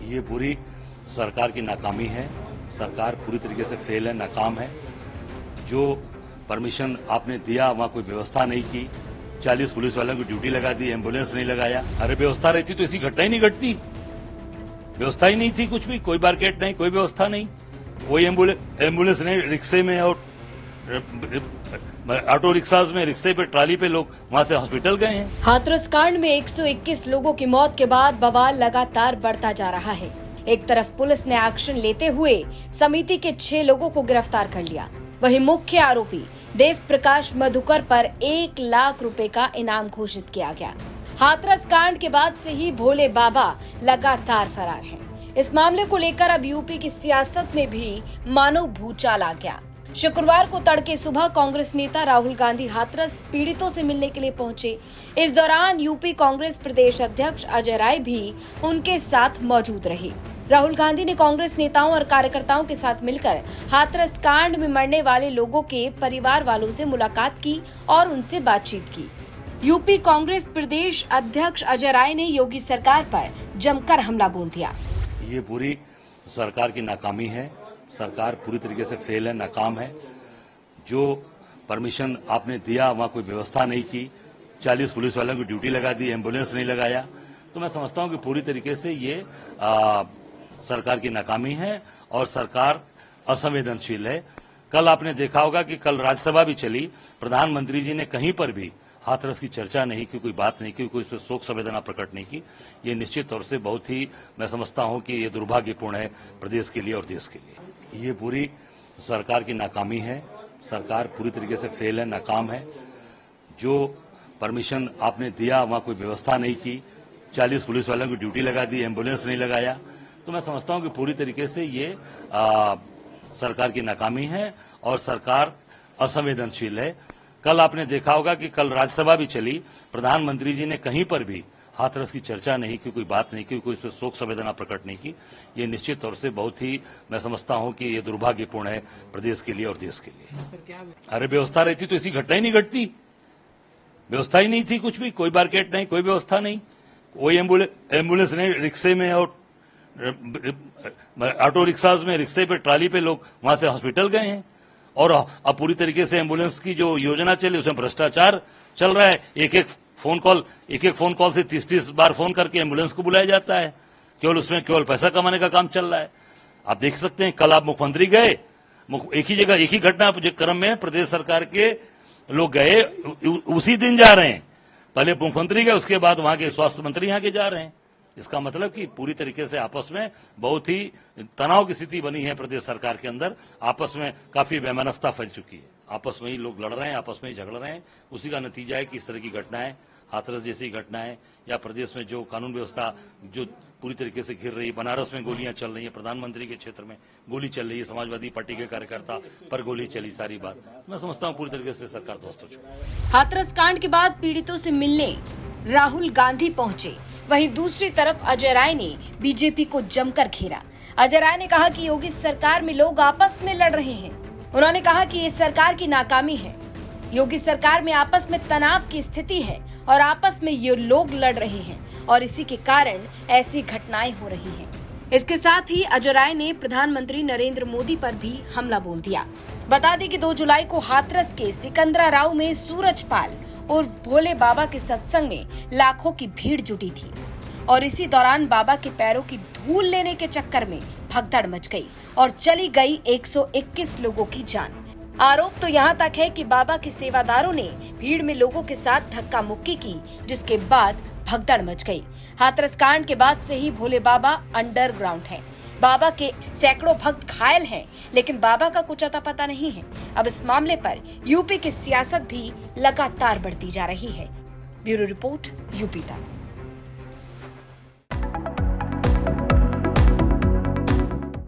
ये पूरी सरकार की नाकामी है। सरकार पूरी तरीके से फेल है, नाकाम है। जो परमिशन आपने दिया वहां कोई व्यवस्था नहीं की, 40 पुलिस वालों की ड्यूटी लगा दी, एम्बुलेंस नहीं लगाया। अरे व्यवस्था रहती तो ऐसी घटना ही नहीं घटती। व्यवस्था ही नहीं थी, कुछ भी, कोई बारकेट नहीं, कोई व्यवस्था नहीं, कोई एम्बुलेंस नहीं, रिक्शे में और ऑटो रिक्शाज में, रिक्शे पे, ट्राली पे लोग वहां से हॉस्पिटल गए हैं। हाथरस कांड में 121 लोगों की मौत के बाद बवाल लगातार बढ़ता जा रहा है। एक तरफ पुलिस ने एक्शन लेते हुए समिति के 6 लोगों को गिरफ्तार कर लिया, वहीं मुख्य आरोपी देव प्रकाश मधुकर पर 1 लाख रुपए का इनाम घोषित किया गया। हाथरस कांड के बाद से ही भोले बाबा लगातार फरार हैं। इस मामले को लेकर अब यूपी की सियासत में भी मानो भूचाल आ गया। शुक्रवार को तड़के सुबह कांग्रेस नेता राहुल गांधी हाथरस पीड़ितों से मिलने के लिए पहुंचे। इस दौरान यूपी कांग्रेस प्रदेश अध्यक्ष अजय राय भी उनके साथ मौजूद रहे। राहुल गांधी ने कांग्रेस नेताओं और कार्यकर्ताओं के साथ मिलकर हाथरस कांड में मरने वाले लोगों के परिवार वालों से मुलाकात की और उनसे बातचीत की। यूपी कांग्रेस प्रदेश अध्यक्ष अजय राय ने योगी सरकार पर जमकर हमला बोल दिया। ये पूरी सरकार की नाकामी है। सरकार पूरी तरीके से फेल है, नाकाम है। जो परमिशन आपने दिया वहां कोई व्यवस्था नहीं की, 40 पुलिस वालों की ड्यूटी लगा दी, एम्बुलेंस नहीं लगाया। तो मैं समझता हूं कि पूरी तरीके से ये सरकार की नाकामी है और सरकार असंवेदनशील है। कल आपने देखा होगा कि कल राज्यसभा भी चली, प्रधानमंत्री जी ने कहीं पर भी हाथरस की चर्चा नहीं की, कोई बात नहीं की, कोई इस पर शोक संवेदना प्रकट नहीं की। ये निश्चित तौर से बहुत ही, मैं समझता हूं कि ये दुर्भाग्यपूर्ण है प्रदेश के लिए और देश के लिए। ये पूरी सरकार की नाकामी है। सरकार पूरी तरीके से फेल है, नाकाम है। जो परमिशन आपने दिया वहां कोई व्यवस्था नहीं की, 40 पुलिस वालों की ड्यूटी लगा दी, एम्बुलेंस नहीं लगाया। तो मैं समझता हूं कि पूरी तरीके से ये सरकार की नाकामी है और सरकार असंवेदनशील है। कल आपने देखा होगा कि कल राज्यसभा भी चली, प्रधानमंत्री जी ने कहीं पर भी हाथरस की चर्चा नहीं की, कोई बात नहीं की, कोई इस पर शोक संवेदना प्रकट नहीं की। ये निश्चित तौर से बहुत ही, मैं समझता हूं कि ये दुर्भाग्यपूर्ण है प्रदेश के लिए और देश के लिए। अरे व्यवस्था रहती तो ऐसी घटना ही नहीं घटती। व्यवस्था ही नहीं थी, कुछ भी, कोई बारकेट नहीं, कोई व्यवस्था नहीं, कोई एम्बुलेंस नहीं, रिक्शे में और ऑटो रिक्शाज में, रिक्शे पे, ट्राली पे लोग वहां से हॉस्पिटल गए हैं। और अब पूरी तरीके से एम्बुलेंस की जो योजना चली उसमें भ्रष्टाचार चल रहा है। एक एक फोन कॉल से 30-30 बार फोन करके एम्बुलेंस को बुलाया जाता है। केवल पैसा कमाने का काम चल रहा है। आप देख सकते हैं, कल आप मुख्यमंत्री गए, एक ही जगह, एक ही घटना क्रम में प्रदेश सरकार के लोग गए, उसी दिन जा रहे हैं। पहले मुख्यमंत्री गए, उसके बाद वहां के स्वास्थ्य मंत्री यहां के जा रहे हैं। इसका मतलब कि पूरी तरीके से आपस में बहुत ही तनाव की स्थिति बनी है प्रदेश सरकार के अंदर। आपस में काफी वैमनस्यता फैल चुकी है। आपस में ही लोग लड़ रहे हैं, आपस में ही झगड़ रहे हैं। उसी का नतीजा है कि इस तरह की घटनाएं, हाथरस जैसी घटनाएं, या प्रदेश में जो कानून व्यवस्था जो पूरी तरीके से घिर रही है। बनारस में गोलियां चल रही है, प्रधानमंत्री के क्षेत्र में गोली चल रही है, समाजवादी पार्टी के कार्यकर्ता पर गोली चली, सारी बात मैं समझता हूँ पूरी तरीके से सरकार ध्वस्त हो चुकी है। हाथरस कांड के बाद पीड़ितों से मिलने राहुल गांधी पहुंचे, वहीं दूसरी तरफ अजय राय ने बीजेपी को जमकर घेरा। अजय राय ने कहा कि योगी सरकार में लोग आपस में लड़ रहे हैं। उन्होंने कहा कि ये सरकार की नाकामी है। योगी सरकार में आपस में तनाव की स्थिति है और आपस में ये लोग लड़ रहे हैं और इसी के कारण ऐसी घटनाएं हो रही हैं। इसके साथ ही अजय राय ने प्रधानमंत्री नरेंद्र मोदी पर भी हमला बोल दिया। बता दें कि 2 जुलाई को हाथरस के सिकंदरा राव में सूरजपाल और भोले बाबा के सत्संग में लाखों की भीड़ जुटी थी और इसी दौरान बाबा के पैरों की धूल लेने के चक्कर में भगदड़ मच गई और चली गई 121 लोगों की जान। आरोप तो यहाँ तक है कि बाबा के सेवादारों ने भीड़ में लोगों के साथ धक्का मुक्की की, जिसके बाद भगदड़ मच गई। हाथरस कांड के बाद से ही भोले बाबा अंडरग्राउंड है। बाबा के सैकड़ों भक्त घायल हैं, लेकिन बाबा का कुछ अता पता नहीं है। अब इस मामले पर यूपी की सियासत भी लगातार बढ़ती जा रही है। ब्यूरो रिपोर्ट, यूपी तक।